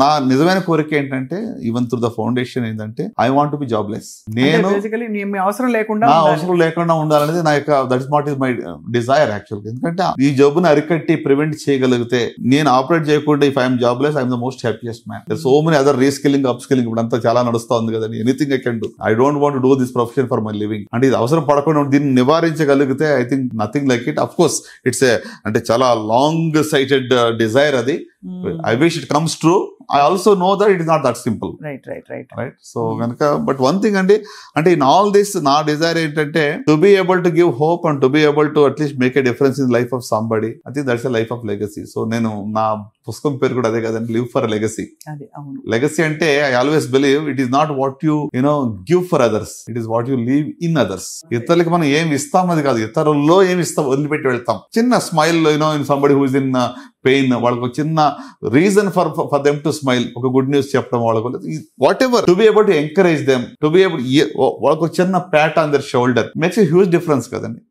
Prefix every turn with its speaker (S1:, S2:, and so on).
S1: నా నిజమైన కోరిక ఏంటంటే ఈవెన్ త్రూ ద ఫౌండేషన్ ఏంటంటే I want to be jobless. నేను
S2: అవసరం లేకుండా
S1: నా అవసరం లేకుండా ఉండాలనేది నా యొక్క that is what is my Dzire యాక్చువల్గా. ఎందుకంటే ఈ జబ్బుని అరికట్టి ప్రివెంట్ చేయగలిగితే, నేను ఆపరేట్ చేయకుండా if I'm jobless I'm the most happiest man. So many other reskilling upskilling ఇప్పుడు అంతా చాలా నడుస్తా ఉంది కదండి. Anything I can do. I don't want do this profession for my living. అంటే ఇది అవసరం పడకుండా దీన్ని నివారించగలిగితే I think nothing like it. Of course it's a అంటే చాలా లాంగ్ సైటెడ్ డిజైర్ అది. I wish it comes true. I also know that it is not that simple. Right. So ganaka, but one thing ante in all this na desire entante to be able to give hope and to be able to at least make a difference in the life of somebody. I think that's a life of legacy. So nenu na పుస్తకం పేరు కూడా అదే కదండి, live for legacy. Legacy అంటే I always believe it is not what you give for others, it is what you leave in others. ఇతరులకి మనం ఏమి ఇస్తాం అది కాదు, ఇతరుల్లో ఏమి ఇస్తాం వదిలిపెట్టి వెళ్తాం. చిన్న smile in somebody who is in pain, వాళ్ళకు చిన్న reason for them to smile, ఒక గుడ్ న్యూస్ చెప్పడం, వాళ్ళకు what ever, to be able to encourage them, to be able, వాళ్ళకు చిన్న Pat on their shoulder makes a huge difference కదండి.